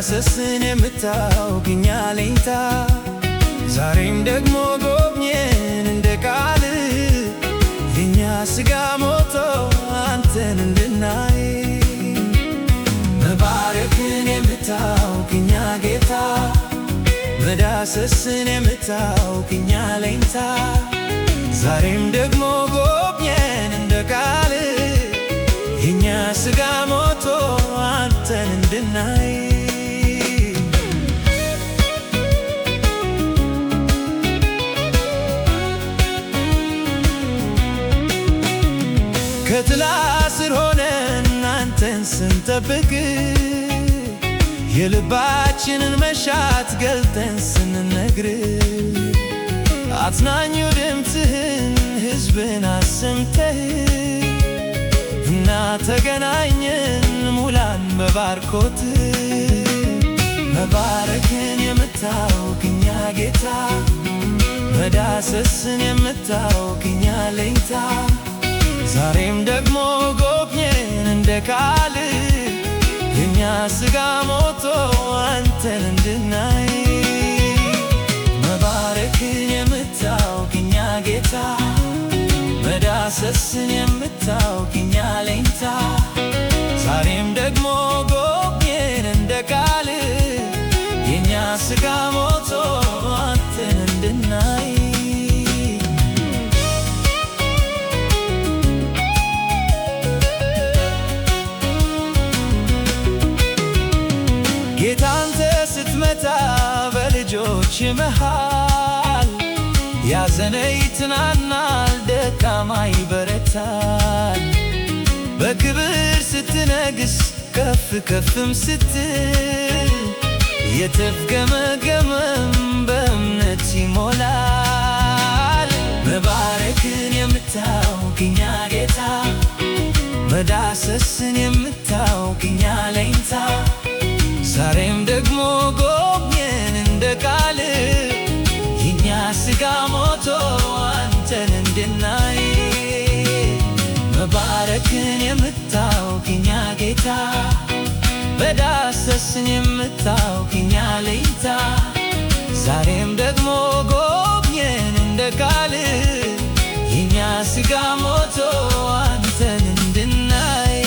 መዳሰስን የምታውቅኛ አለኝታ ዛሬም ደግሞ ጎብኘን እንደ ቃል የኛ ሥጋ ሞቶ አንተን እንድናይ መባረክን የምታውቅኛ ጌታ መዳሰስን የምታውቅኛ አለኝታ ዛሬም ደግሞ ጎብኘን እንደ ቃል የኛ ሥጋ ሞቶ አንተን እንድናይ ከጥላ ስር ሆነን አንተን ስንጠብቅ የልባችንን መሻት ገልጠን ስንነግር አጽናኙ ድምፅህን ሕዝብን አሰምተህ እና ተገናኘን ሙላን በባርኮት መባረክን የምታውቅኛ ጌታ መዳሰስን የምታውቅኛ አለኝታ ዛሬም ደግሞ ጎብኘን እንደ ቃል የኛ ሥጋ ሞቶ አንተን እንድናይ መባረክን የምታውቅኛ ጌታ መዳሰስን የምታውቅኛ አለኝታ ዛሬም ደግሞ ጎብኘን እንደ ቃል የኛ ሥጋ ሞቶ አንተን እንድናይ ጌታ አንተ ስትመጣ በልጆች መሃል ያዘነ ይጽናናል ደካማ ይበረታል በክብር ስትነግስ ከፍ ከፍም ስትል የተፍገመገመም በእምነት ይሞላል መባረክን የምታውቅኛ ጌታ መዳሰስን የምታውቅኛ አለኝታ ዛሬም ደግሞ ጎብኘን እንደ ቃል የኛ ሥጋ ሞቶ አንተን እንድናይ መባረክን የምታውቅኛ ጌታ መዳሰስን የምታውቅኛ አለኝታ ዛሬም ደግሞ ጎብኘን እንደ ቃል የኛ ሥጋ ሞቶ አንተን እንድናይ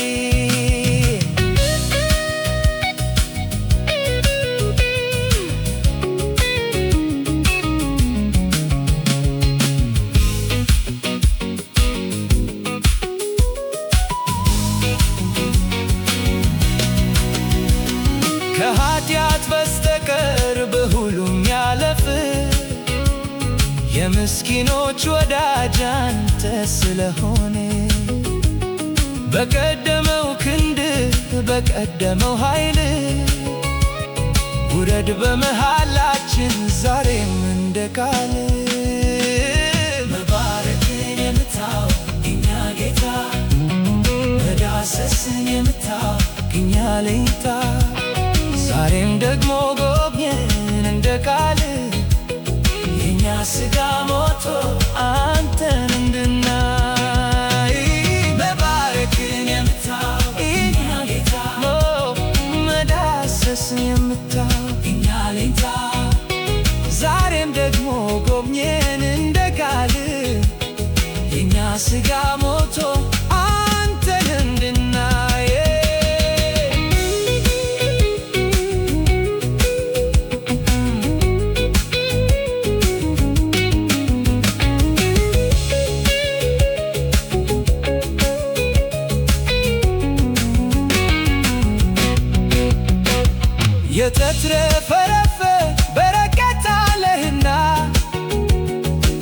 ከኃጢአት በስተቀር በሁሉም ያለፍ የምስኪኖች ወዳጅ አንተ ስለሆነ በቀደመው ክንድ በቀደመው ኃይል ውረድ በመሃላችን ዛሬም እንደ ቃል መባረክን የምታውቅኛ ጌታ መዳሰስን የምታውቅኛ አለኝታ ዛሬም ደግሞ ጎብኘን እንደ ቃል የኛ ሥጋ ሞቶ አንተን እንድናይ መባረክን የምታውቅኛ ጌታ መዳሰስን የምታውቅኛ አለኝታ ዛሬም ደግሞ ጎብኘን እንደ ቃል የኛ ሥጋ ሞቶ አንተን እንድናይ የተትረፈረፈ በረከት አለህና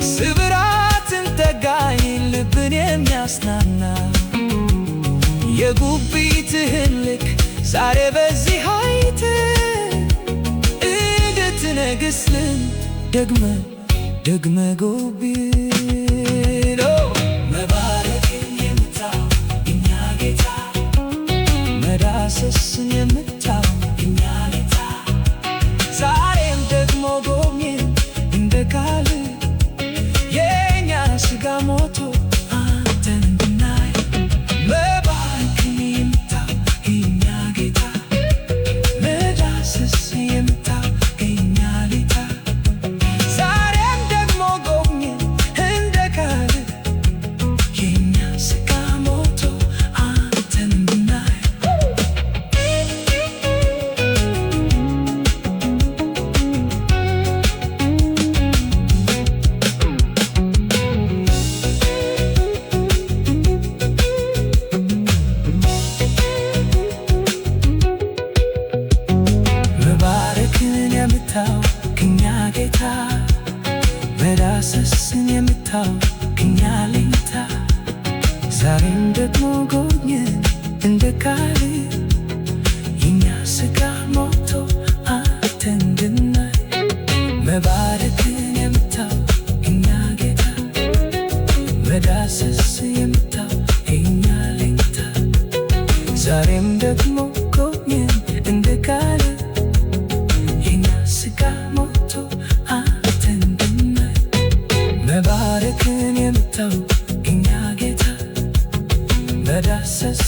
ስብራትን ጠጋኝ ልብን የሚያስናና የጉቢትህን ልክ ዛሬ በዚህ ኃይት እንድትነግስልን ደግመ ጎብኝ መባረክን የምታውቅኛ ጌታ መዳሰስን የምታውቅኛ አለኝታ ዛሬም ደግሞ ጎብኘን እንደ ቃል የኛ ሥጋ ሞቶ አንተን እንድናይ መባረክን የምታውቅኛ ጌታ መዳሰስ የምታው እኛ አለኝታ ዛሬም ደግሞ ጎብኘን እንደ ቃል የኛ ሥጋ ሞቶ አንተን እንድናይ መባረክን የምታው እኛ ጌታ መዳሰስ የምታው የኛ አለኝታ ዛሬም ደግሞ ጎብኘን እንደ ቃል የኛ ሥጋ ሞቶ አንተን እንድናይ መባረክን የምታው እኛ ጌታ መዳሰስ